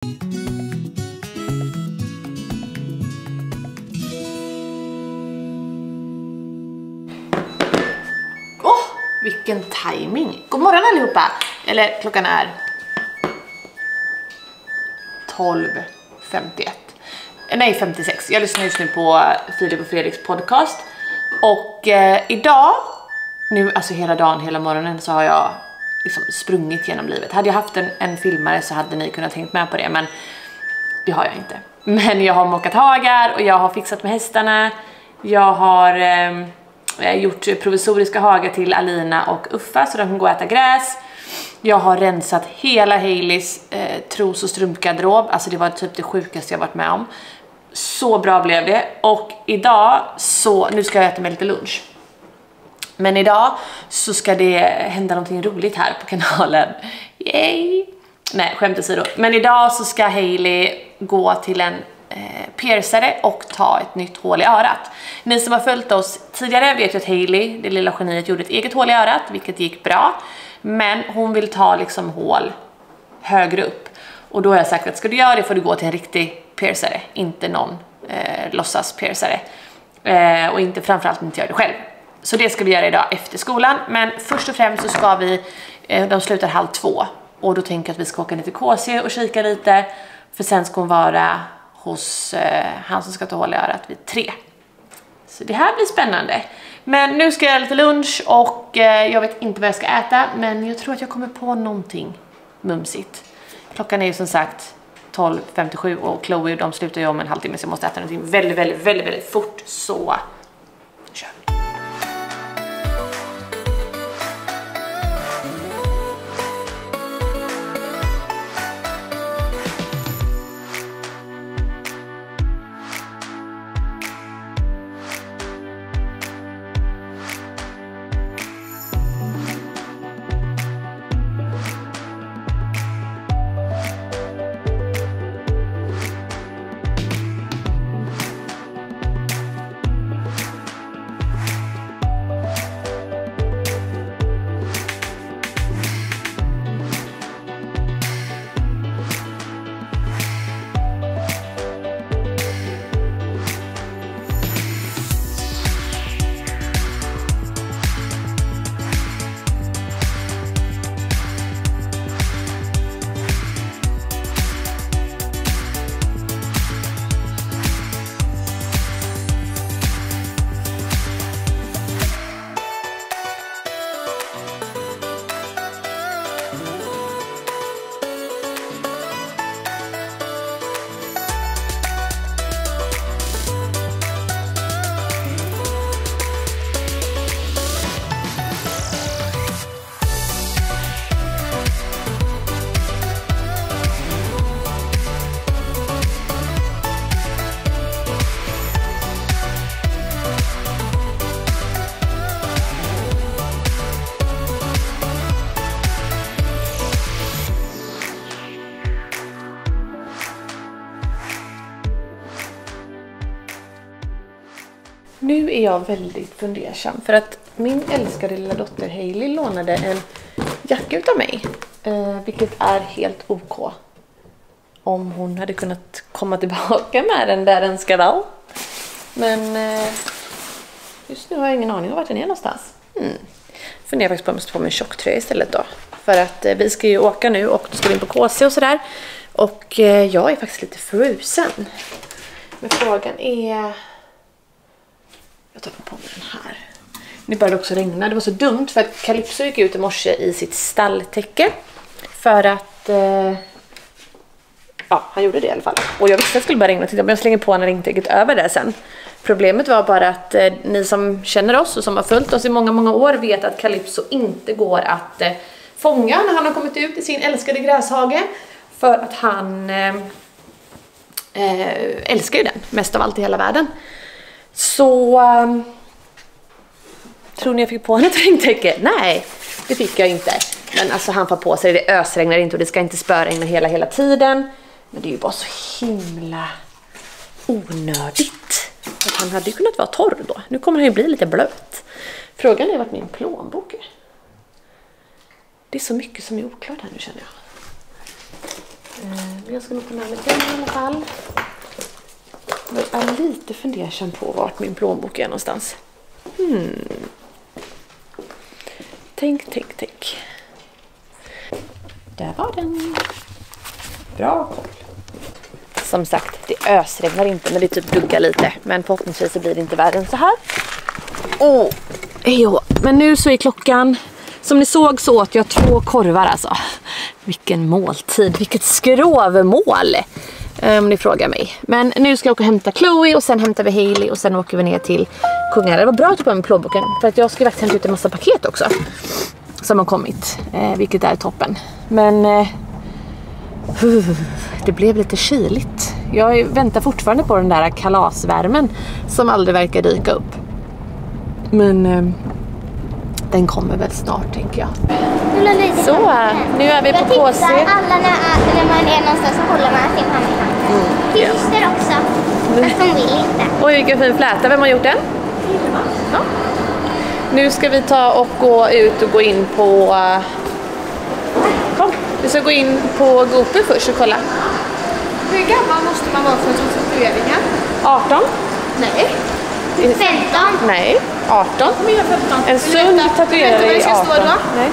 Vilken timing. God morgon allihopa. Eller klockan är 12:51. Nej, 56. Jag lyssnar just nu på Filip och Fredriks podcast. Och idag, nu alltså hela dagen, hela morgonen så har jag liksom sprungit genom livet. Hade jag haft en filmare så hade ni kunnat tänkt med på det, men det har jag inte. Men jag har mockat hagar och jag har fixat med hästarna. Jag har gjort provisoriska hagar till Alina och Uffa så de kan gå och äta gräs. Jag har rensat hela Haileys tros- och strumpgarderob. Alltså det var typ det sjukaste jag varit med om. Så bra blev det. Och idag så, nu ska jag äta med lite lunch. Men idag så ska det hända någonting roligt här på kanalen. Yay! Nej, skämt åsido. Men idag så ska Hailey gå till en piercare och ta ett nytt hål i örat. Ni som har följt oss tidigare vet ju att Hailey, det lilla geniet, gjorde ett eget hål i örat, vilket gick bra. Men hon vill ta liksom hål högre upp. Och då har jag sagt att ska du göra det får du gå till en riktig piercare, inte någon låtsas piercare. Och inte, framförallt inte göra det själv. Så det ska vi göra idag efter skolan. Men först och främst så ska vi, de slutar 1:30. Och då tänker jag att vi ska åka ner till KC och kika lite. För sen ska hon vara hos han som ska ta hål i örat vid 3. Så det här blir spännande. Men nu ska jag göra lite lunch och jag vet inte vad jag ska äta. Men jag tror att jag kommer på någonting mumsigt. Klockan är ju som sagt 12:57 och Chloe de slutar ju om en halvtimme så jag måste äta någonting väldigt fort. Så kör vi. Nu är jag väldigt fundersam för att min älskade lilla dotter Hailey lånade en jacka utav mig. Vilket är helt OK. Om hon hade kunnat komma tillbaka med den där den ska vara. Men just nu har jag ingen aning om vart den är någonstans. Funderar faktiskt på om jag måste få mig en tjocktröja istället då. För att vi ska ju åka nu och då ska vi in på KC och sådär. Och jag är faktiskt lite frusen. Men frågan är... Jag tar på mig den här. Nu började det också regna. Det var så dumt för att Calypso gick ut i morse i sitt stalltäcke. För att... ja, han gjorde det i alla fall. Och jag visste att det skulle börja regna. Men jag slänger på när regntäcket över där sen. Problemet var bara att ni som känner oss och som har följt oss i många år vet att Calypso inte går att fånga när han har kommit ut i sin älskade gräshage. För att han älskar ju den mest av allt i hela världen. Så tror ni jag fick på en regntäcke? Nej, det fick jag inte. Men alltså han får på sig, det ösregnar inte och det ska inte spöregna hela tiden. Men det är ju bara så himla onödigt. Att han hade ju kunnat vara torr då. Nu kommer han ju bli lite blöt. Frågan är vart min plånbok är. Det är så mycket som är oklart här nu känner jag. Jag ska nog ta med mig den i alla fall. Jag är lite fundersam på vart min plånbok är någonstans. Tänk. Där var den. Bra koll. Som sagt, det ösregnar inte, men det typ duggar lite. Men förhoppningsvis så blir det inte värre än så här. Men nu så är klockan... Som ni såg så åt jag 2 korvar alltså. Vilken måltid, vilket skrovmål. Om ni frågar mig. Men nu ska jag åka och hämta Chloe och sen hämtar vi Hailey och sen åker vi ner till Kungälv. Det var bra att ta på med plånboken för att jag ska faktiskt hämta ut en massa paket också. Som har kommit, vilket är toppen. Men det blev lite kyligt. Jag väntar fortfarande på den där kalasvärmen som aldrig verkar dyka upp. Men den kommer väl snart, tänker jag. Så, nu är vi på KC. Alla när man är någonstans så håller man sin hand i handen. Till syster också. Fast de vill inte. Oj, vilken fin fläta. Vem har gjort den? Ja. Nu ska vi ta och gå ut och gå in på... Kom, vi ska gå in på Gopi först och kolla. Hur gammal måste man vara för tatueringar? 18? Nej. 15. Nej, 18. En sund tatuerare i 18. Nej.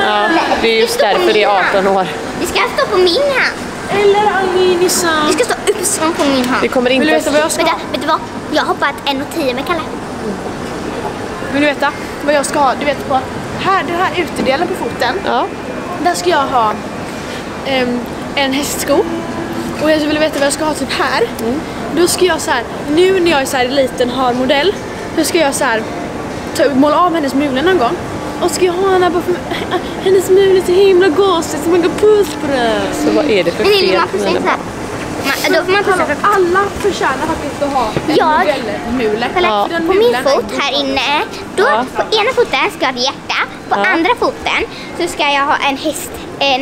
Ja, det är just därför det är 18 år. Det ska stå på min hand. Eller Alminisa. Det ska stå uppifrån på min hand. Det kommer inte... Vill du veta vad jag ska ha? Vet du vad? Jag har hoppat 1,10 med Kalle. Vill du veta vad jag ska ha? Du vet på den här utedelen på foten. Ja. Där ska jag ha en hästsko. Och jag vill veta vad jag ska ha typ här. Då ska jag så här, nu när jag är så här liten har modell, då ska jag så här måla av hennes mulor någon gång. Och ska jag ha henne bara för hennes mulor är så himla gosigt så man går puss på det. Så vad är det för fel? Man får säga så här. Då får man pussa för alla förtjänar faktiskt att ha en modellmule. Ja. På min fot här inne, då på ena foten ska jag ha ett hjärta, på andra foten så ska jag ha en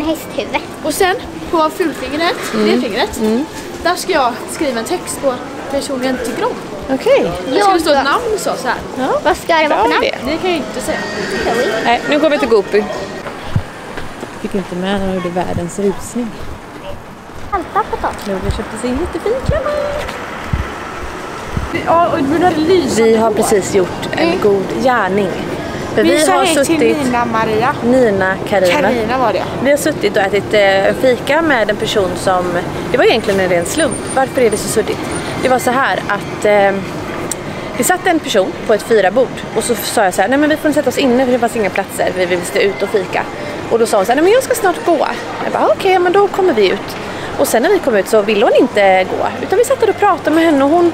hästhuvud. Och sen på fulfingret, det fingret, där ska jag skriva en text på personen jag inte tycker om. Okej. Det ska stå ett namn så här. Ja. Vad ska det vara för namn? Det kan jag inte säga. Nej, nu går vi till Gopi. Fick inte med när jag gjorde världens rusning. Halta på topp. Nu köpte sig en jättefin klämma. Ja, och det lyser. Vi har precis gjort en god gärning. För vi har suttit... Nina Maria. Nina, Carina var det. Vi har suttit och ätit fika med en person som... Det var egentligen en ren slump. Varför är det så suddigt? Det var så här att... vi satt en person på ett 4-bord. Och så sa jag så här, nej men vi får sätta oss inne för det fanns inga platser. Vi vill stå ut och fika. Och då sa hon så här, nej men jag ska snart gå. Jag bara, okej, men då kommer vi ut. Och sen när vi kom ut så ville hon inte gå. Utan vi satt och pratade med henne och hon...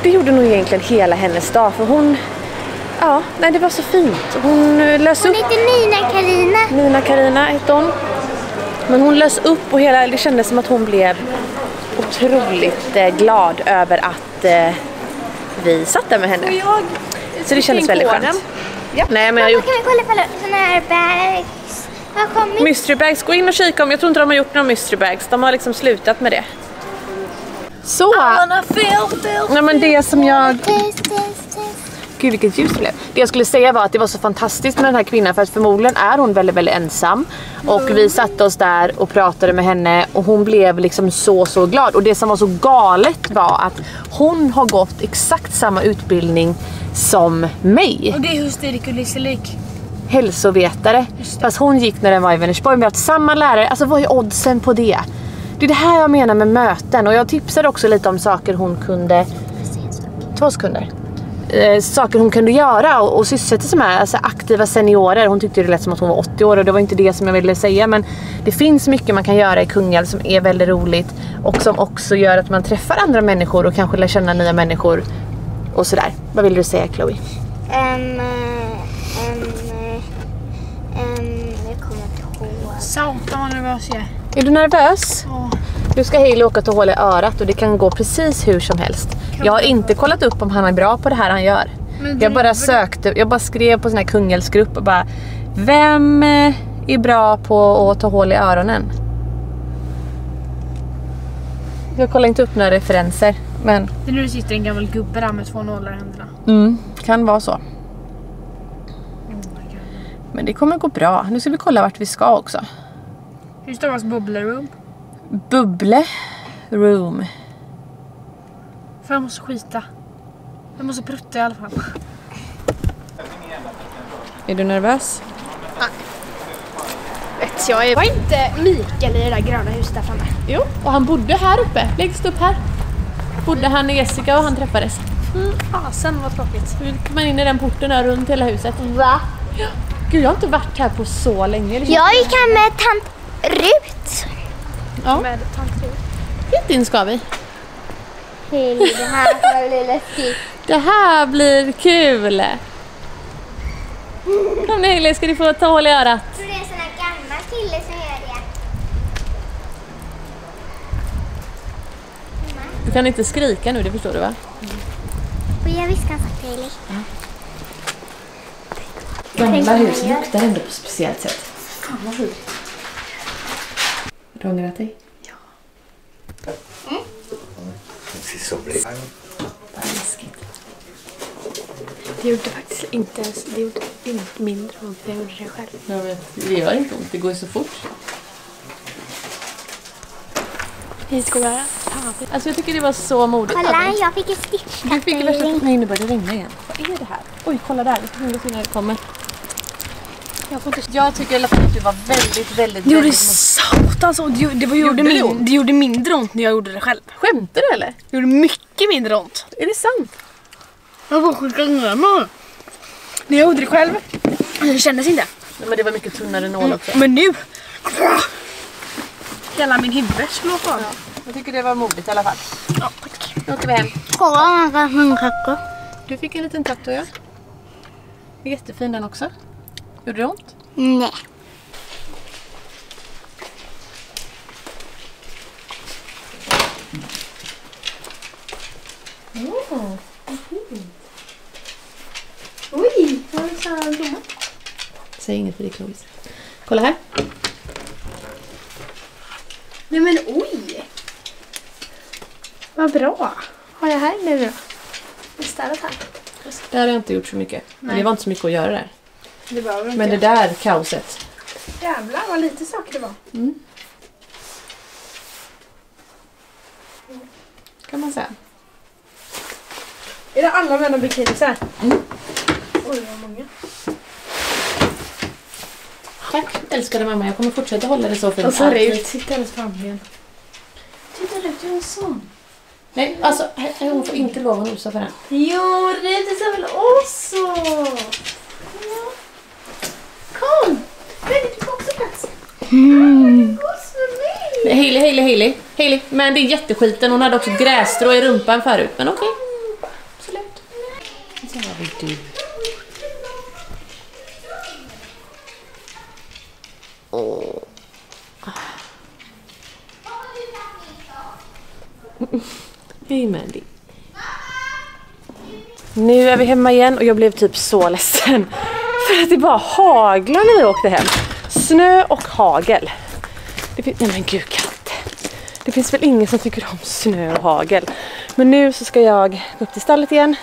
Det gjorde nog egentligen hela hennes dag. För hon... Ja, nej det var så fint. Hon lös upp... Hon heter Nina Carina. Nina Carina hette hon. Men hon lös upp och hela... Det kändes som att hon blev otroligt glad över att vi satt där med henne. Så det kändes väldigt skönt. Ja. Nej, men jag har gjort... Kan vi kolla på sådana här bags? Mystery bags, gå in och kika om. Jag tror inte de har gjort några mystery bags. De har liksom slutat med det. Så. Nej, men det som jag... Gud, vilket ljus det blev. Det jag skulle säga var att det var så fantastiskt med den här kvinnan. För att förmodligen är hon väldigt, väldigt ensam. Och vi satte oss där och pratade med henne. Och hon blev liksom så glad. Och det som var så galet var att hon har gått exakt samma utbildning som mig. Och det är hysterikulisselik. Hälsovetare. Fast hon gick när den var i Vänersborg. Vi har haft samma lärare. Alltså vad är oddsen på det? Det är det här jag menar med möten. Och jag tipsade också lite om saker hon kunde... 2 sekunder. Saker hon kunde göra och sysselsätta sig med. Alltså aktiva seniorer. Hon tyckte det lät som att hon var 80 år. Och det var inte det som jag ville säga. Men det finns mycket man kan göra i Kungälv som är väldigt roligt. Och som också gör att man träffar andra människor. Och kanske lär känna nya människor. Och sådär. Vad vill du säga, Chloe? Jag kommer inte ihåg. Satan vad nervös jag är. Är du nervös? Ja. Du ska Hailey åka till hål i örat och det kan gå precis hur som helst. Jag har inte kollat upp om han är bra på det här han gör. Jag bara skrev på sån här Kungälvsgrupp och bara, vem är bra på att ta hål i öronen? Jag kollar inte upp några referenser, men... Det är när du sitter en gammal gubbe där med 2 nålar i händerna. Kan vara så. Men det kommer gå bra. Nu ska vi kolla vart vi ska också. Hur stavas Bubble Room? Bubble room. För jag måste skita. Jag måste prutta i alla fall. Är du nervös? Vet jag var inte Mikael i det där gröna huset där framme. Jo, och han bodde här uppe. Längst upp här. Bodde han och Jessica och han träffades. Sen var tråkigt. Nu kom man in i den porten där runt hela huset. Va? Ja. Gud, jag har inte varit här på så länge. Jag gick här med tant Rut. Ja, Med tantro. hit in ska vi. Hej, det här var lite läskigt. Det här blir kul. Kom nu Hailey, ska du få ta hål i örat. Jag tror det är en sån här gammal kille som gör det. Du kan inte skrika nu, det förstår du va? Och jag viskar sagt Hailey. Gamla hus luktar ändå på ett speciellt sätt. Fan vad roligt. Har du ångrat dig? Det gjorde faktiskt inte ens, det gjorde inte mindre ont när jag gjorde det själv. Jag vet, det gör inte ont, det går ju så fort. Hit går jag. Alltså jag tycker det var så modigt. Kolla, jag fick ett stitch. Du fick värsta... Nej, nu börjar det regna igen. Vad är det här? Oj, kolla där. Det kommer se när det kommer. Jag tycker i alla fall att det var väldigt Det gjorde satans ont. Det gjorde mindre ont när jag gjorde det själv. Skämtar du eller? Det gjorde mycket mindre ont. Är det sant? Jag var skicka ner mig. När jag gjorde det själv, det kändes inte. Nej, men det var mycket tunnare nål också. Men nu... Hela min huvud slår på. Ja, jag tycker det var modigt i alla fall. Ja, tack. Nu åker vi hem. Kolla, man kan kacka. Du fick en liten traktor, ja. Jättefin den också. Gjorde det ont? Nej. Oj, vad är det så här blomma? Säg inget för det, Chloe. Kolla här. Nej men oj! Vad bra. Har jag här nu då? Jag städat här. Där har jag inte gjort så mycket. Men det var inte så mycket att göra där. Det var väl Men det där kaoset. Jävlar vad lite saker det var. Kan man säga. Är det alla män och bikinisar? Oj, vad många. Tack, älskade mamma. Jag kommer fortsätta hålla det så fint. Och så Rut sitter alldeles framme igen. Titta Rut, jag är en sån. Nej, alltså hon får inte lov att nosa för den. Jo, Rut är väl också. Kom! Rut, du får också plats. Hailey. Men det är jätteskiten. Hon hade också grässtrå i rumpan förut. Men okej. Absolut. Så har vi du. Hej Mandy. Nu är vi hemma igen och jag blev typ så ledsen. För att det bara haglar när vi åkte hem. Snö och hagel. Nej men gud katt. Det finns väl ingen som tycker om snö och hagel. Men nu så ska jag gå upp till stallet igen.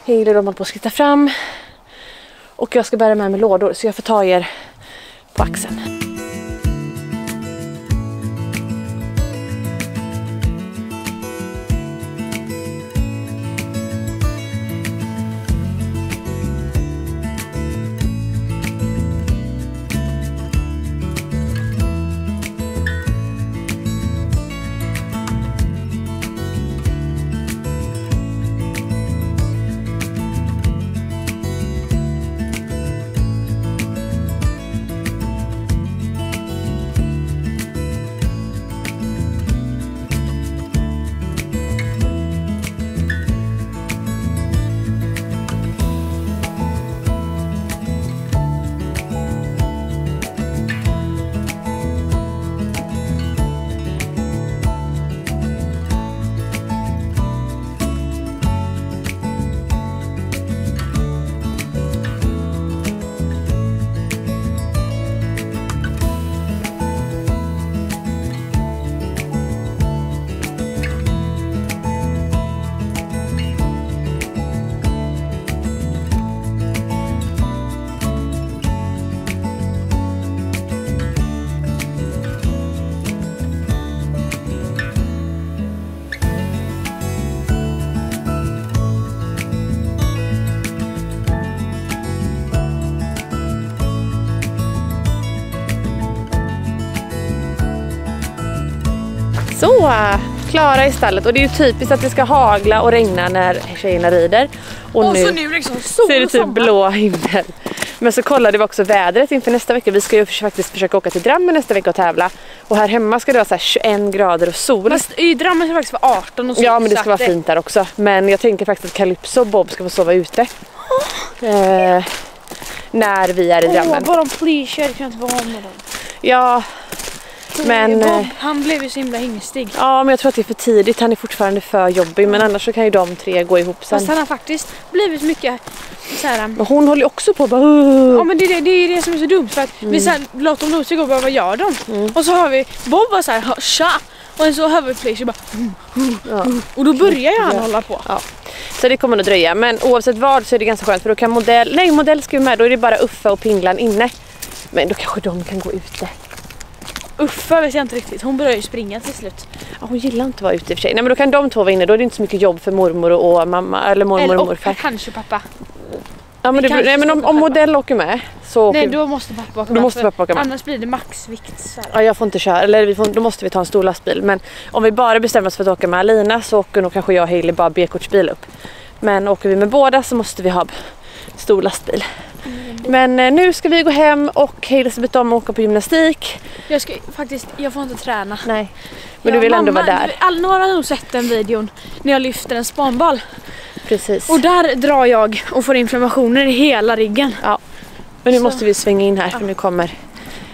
Hailey håller på att skritta fram. Och jag ska bära med mig lådor så jag får ta er på axeln. Så, Klara i stallet. Och det är ju typiskt att det ska hagla och regna när tjejerna rider. Och så nu liksom så är det typ blå himmel. Men så kollade vi också vädret inför nästa vecka. Vi ska ju faktiskt försöka åka till Drammen nästa vecka och tävla. Och här hemma ska det vara så här 21 grader och sol. Fast i Drammen ska det faktiskt vara 18 och så. Ja, men det ska vara fint där också. Men jag tänker faktiskt att Calypso och Bob ska få sova ute. När vi är i Drammen. Bara please, jag kan inte vara med dem. Ja, men... Bob, han blev ju så himla hingstig. Ja, men jag tror att det är för tidigt. Han är fortfarande för jobbig. Men annars så kan ju de tre gå ihop sen. Fast han har faktiskt blivit mycket så här... Men hon håller ju också på bara... Ja, men det är det som är så dumt. För att vi så här, låter dem sig gå och bara, vad gör de? Och så har vi Bob bara så här, tja! Och så hör vi Pleasure bara... Och då börjar ju han hålla på. Ja. Så det kommer nog dröja. Men oavsett vad så är det ganska skönt. För då kan modell ska ju med. Då är det bara Uffa och Pinglan inne. Men då kanske de kan gå ute. Uffa vet jag inte riktigt. Hon börjar ju springa till slut. Ja, hon gillar inte att vara ute i och för sig. Nej, men då kan de två vara inne. Då är det inte så mycket jobb för mormor och mamma. Eller mormor och morfar. Kanske pappa. Ja, men, nej, men om modell åker med så åker... Nej, då måste pappa åka med. Då måste pappa åka med. Annars blir det maxvikt. Så här. Ja, jag får inte köra. Eller då måste vi ta en stor lastbil. Men om vi bara bestämmer oss för att åka med Alina så åker nog kanske jag och Hailey bara B-kortsbil upp. Men åker vi med båda så måste vi ha stor lastbil. Men nu ska vi gå hem och Hailey ska byta om och åka på gymnastik. Jag får inte träna. Nej, men du vill ändå vara där. Några har nog sett den videon när jag lyfter en spanboll. Precis. Och där drar jag och får inflammationer i hela ryggen. Ja, men nu måste vi svänga in här för nu kommer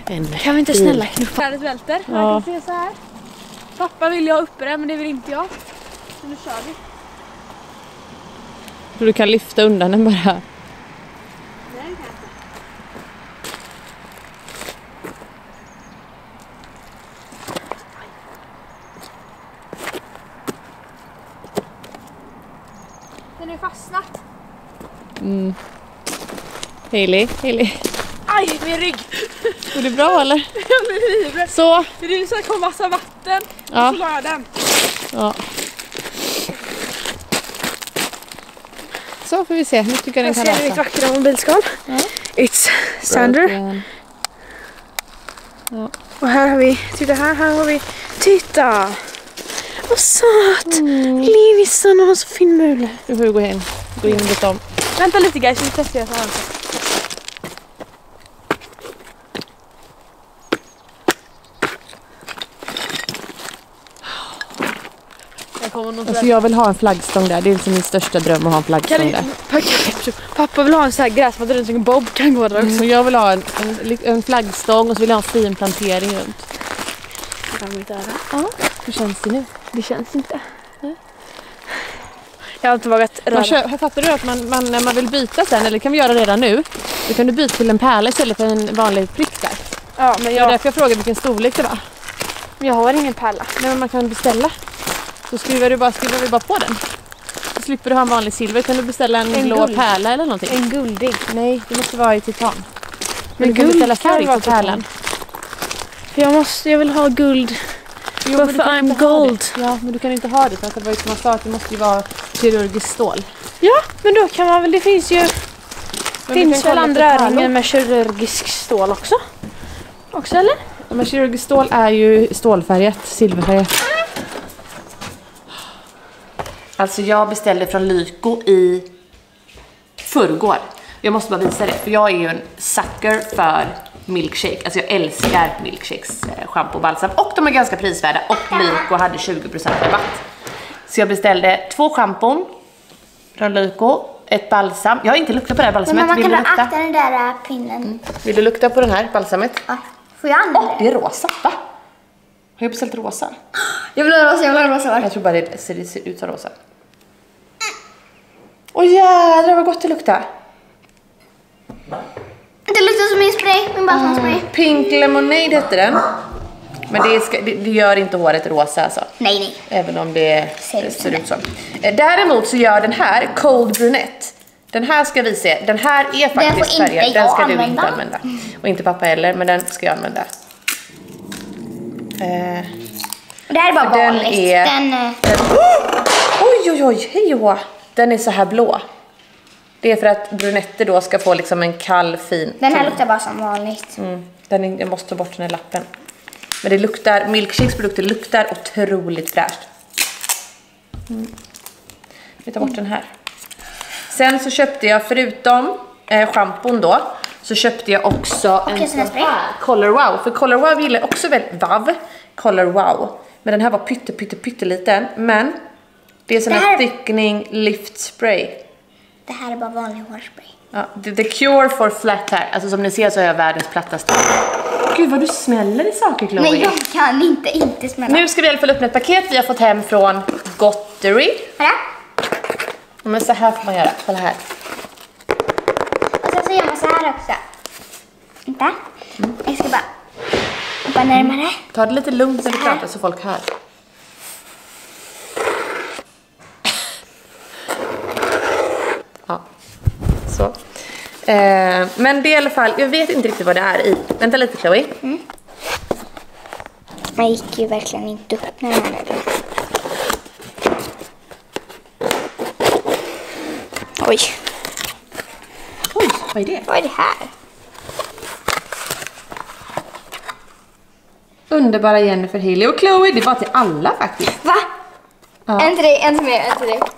en Kan vi inte bil. snälla knuffa? Här välter. Ja. Jag kan se så här. Pappa vill jag uppe det, men det vill inte jag. Så nu kör vi. Så du kan lyfta undan den bara. Den är fastnat. Hailey. Aj, min rygg. Går det bra eller? Jag blir livrädd. Så. Det är så kom massa vatten. Ja. Och så la jag den. Ja. Så får vi se. Nu tycker jag den kan Jag ser mitt rasa. vackra mobilskal. Ja. It's Sander. Ja. Och här har vi, titta här har vi, titta! Vad söt! Livissen har så fin mule. Nu får vi gå in och byta om. Vänta lite guys, vi testar det här. Alltså jag vill ha en flaggstång där. Det är liksom min största dröm att ha en flaggstång där. Pappa vill ha en sån här gräsmatta runt som Bob kan gå där också. Så jag vill ha en flaggstång och så vill jag ha en fin plantering runt. Ja, hur känns det nu? Det känns inte. Jag har inte vågat röra. Fattar du att man när man vill byta sen, eller kan vi göra redan nu, då kan du byta till en pärla istället för en vanlig prick där. Ja, men Det är därför jag frågade vilken storlek det var. jag har ingen pärla. Nej, men man kan beställa. Så skriver vi bara på den. Så slipper du ha en vanlig silver. Kan du beställa en blå guld. pärla eller någonting? En guldig. Nej, det måste vara i titan. Men du kan guld beställa kan färg vara på pärlan. För jag vill ha guld. Jo, Varför I'm gold? Ja, men du kan inte ha det. För att det var ju som man sa att det måste ju vara kirurgiskt stål. Ja, men då kan man väl, det finns ju... Men finns du kan väl kolla andra på pärlor. öringar med kirurgisk stål också? Också eller? Ja, men kirurgiskt stål är ju stålfärgat, silverfärgat. Alltså jag beställde från Lyko i förrgår. Jag måste bara visa det, för jag är ju en sucker för milkshake. Alltså jag älskar milkshakes, shampoo och balsam. Och de är ganska prisvärda och Lyko hade 20% rabatt. Så jag beställde 2 schampon från Lyko, ett balsam. Jag har inte luktat på det här balsamet. Men man Vill kan du lukta? akta den där pinnen. Vill du lukta på den här balsamet? Ja. Får jag använda Det är rosa, va? Har jag beställt rosa? Jag vill ha rosa. Jag tror bara det ser ut som rosa. Åh jädrar vad gott det luktar. Det luktar som min spray, min balsamspray. Pink Lemonade hette den. Men det gör inte håret rosa alltså. Nej. Även om det Ser ut så. Däremot så gör den här Cold Brunette. Den här ska vi se. Den här är faktiskt får inte färgad. Den jag ska du inte använda. använda. Och inte pappa heller, men den ska jag använda. Det här är bara Den vanligt. är- Oj, hej och hå. Den är så här blå. Det är för att brunetter då ska få liksom en kall fin Den här ton. luktar bara som vanligt. Jag måste ta bort den här lappen. Men det luktar, Milkshakes produkter luktar otroligt fräscht. Vi tar bort den här. Sen så köpte jag förutom schampon då, så köpte jag också en sån här Color Wow. För Color Wow gillar också väldigt Color Wow. Men den här var pytteliten. Men det är sån här thickening lift spray. Det här är bara vanlig hårspray. Ja, the cure for flat hair. Alltså som ni ser så är jag världens plattaste. Gud vad du smäller i saker, Chloe. Nej, jag kan inte smälla. Nu ska vi i alla fall öppna ett paket vi har fått hem från Gottery. Kolla. Men så här får man göra. Kolla här. Och sen så gör man så här också. Vänta. Jag ska bara närmare. Ta det lite lugnt när du pratar så folk hör. Ja, så. Men det är i alla fall, jag vet inte riktigt vad det är i. Vänta lite, Chloe. Man gick ju verkligen inte upp när man hade. Oj. Oj, vad är det? Vad är det här? Underbara Jennifer Haley och Chloe, det var till alla faktiskt. Va? Ja. En till dig, en till mig, en till dig. Vet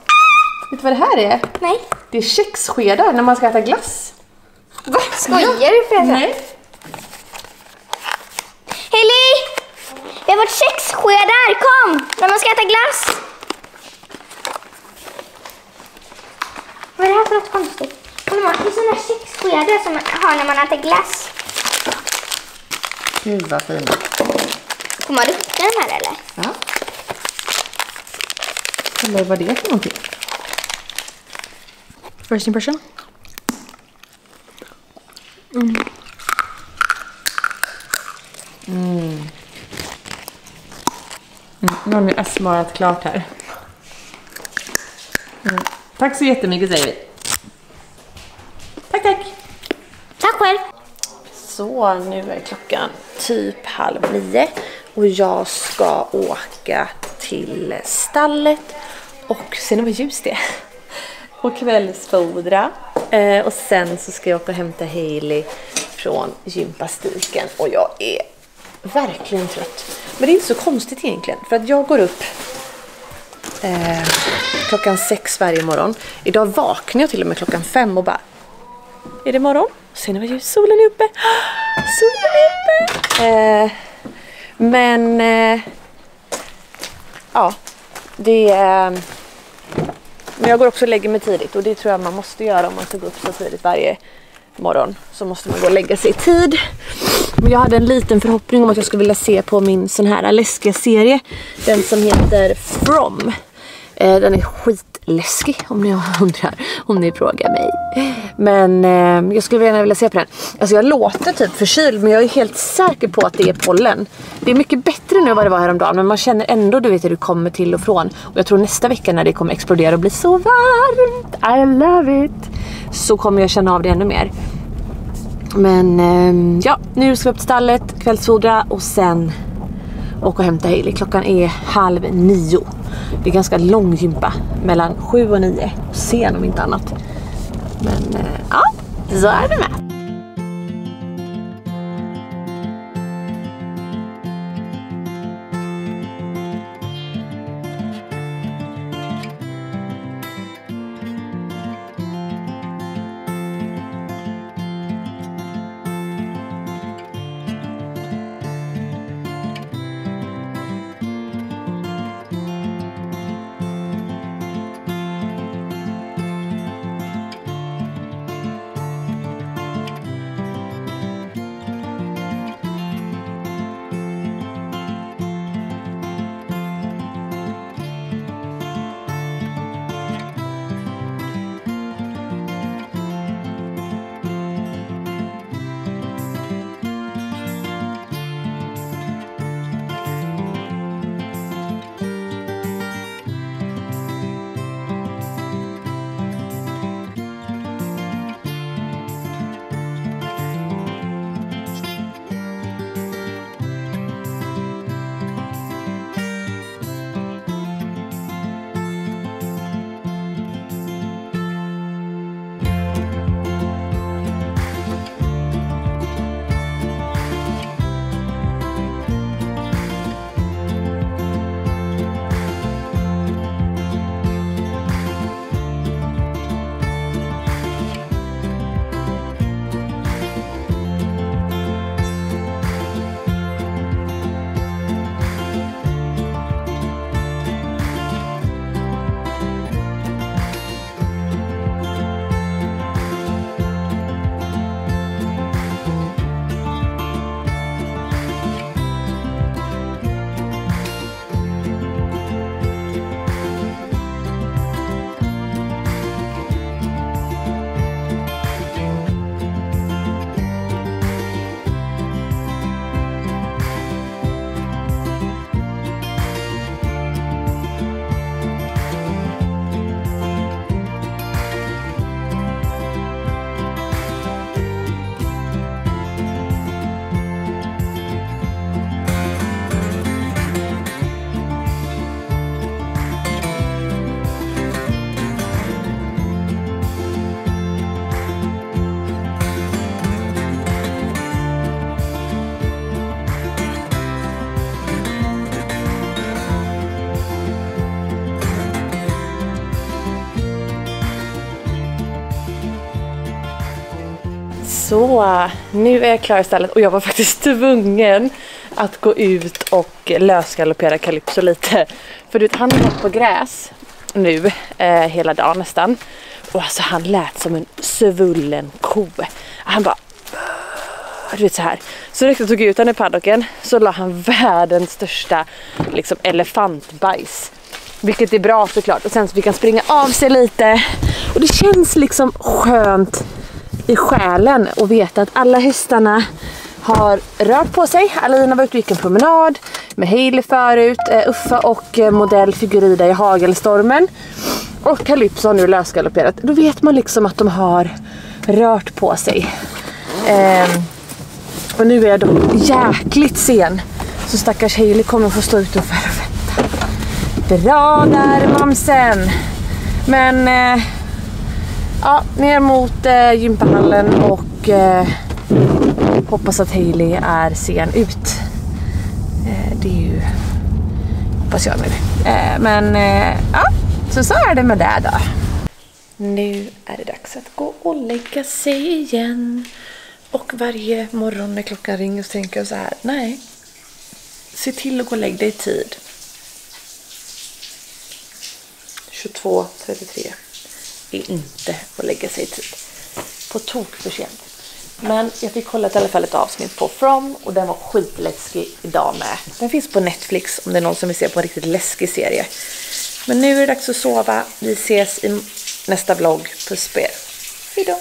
du vad det här är? Nej. Det är kexskedar när man ska äta glass. Va? Skojar du för det? Nej. Haley! Vi har varit 6 skedar, kom! När man ska äta glass. Vad är det här för något konstigt? Kolla, det är sådana 6 skedar som man har när man äter glass. Gud vad fina. Kommer du hitta den här eller? Ja. Kolla vad det är för någonting. First impression. Nu har ni smarat klart här. Tack så jättemycket säger vi. Tack. Tack själv. Så nu är klockan typ 8:30 och jag ska åka till stallet och se vad ljus det är. Och kvällsfodra. Och sen så ska jag åka och hämta Haley från gympastiken och jag är verkligen trött. Men det är inte så konstigt egentligen för att jag går upp klockan 6 varje morgon. Idag vaknar jag till och med klockan 5 och bara, är det morgon? Sen var ju solen är uppe. Solen är uppe. Men ja, det är. Men jag går också och lägger mig tidigt och det tror jag man måste göra om man ska gå upp så tidigt varje morgon. Så måste man gå och lägga sig i tid. Men jag hade en liten förhoppning om att jag skulle vilja se på min sån här läskiga serie. Den som heter From. Den är skitläskig om ni undrar, om ni frågar mig. Men jag skulle gärna vilja se på den. Alltså jag låter typ förkyld men jag är helt säker på att det är pollen. Det är mycket bättre nu än vad det var häromdagen men man känner ändå, du vet hur det kommer till och från. Och jag tror nästa vecka när det kommer explodera och bli så varmt, I love it, så kommer jag känna av det ännu mer. Men ja, nu ska vi upp till stallet, kvällsfodra och sen åka och hämta Haley. Klockan är 8:30. Det är ganska lång gympa, mellan 7 och 9. Sen om inte annat. Men ja, så är det med. Så, nu är jag klar istället och jag var faktiskt tvungen att gå ut och lösgaloppera Calypso lite. För du vet, han har gått på gräs nu hela dagen nästan. Och alltså han lät som en svullen ko. Han bara, du vet så här. Så riktigt tog ut han i paddocken, så la han världens största liksom elefantbajs. Vilket är bra såklart. Och sen så fick han springa av sig lite. Och det känns liksom skönt i själen och veta att alla hästarna har rört på sig. Alina var ute och gick en promenad med Hailey förut. Uffa och modell Figurida i hagelstormen. Och Calypso har nu lösgalopperat. Då vet man liksom att de har rört på sig. Och nu är jag då jäkligt sen. Så stackars Hailey kommer få stå ute och vänta. Bra där, mamsen. Men ja, ner mot gympahallen och hoppas att Hailey är sen ut. Det är ju, hoppas jag nu. Men ja, så är det med det då. Nu är det dags att gå och lägga sig igen. Och varje morgon när klockan ringer så tänker jag så här: nej, se till att gå och lägga dig i tid. 22:33 är inte att lägga sig i tid. På tok för sent. Men jag fick kolla i alla fall ett avsnitt på From och den var skitläskig idag med. Den finns på Netflix om det är någon som vill se på en riktigt läskig serie. Men nu är det dags att sova. Vi ses i nästa vlogg. Puss på er. Hejdå!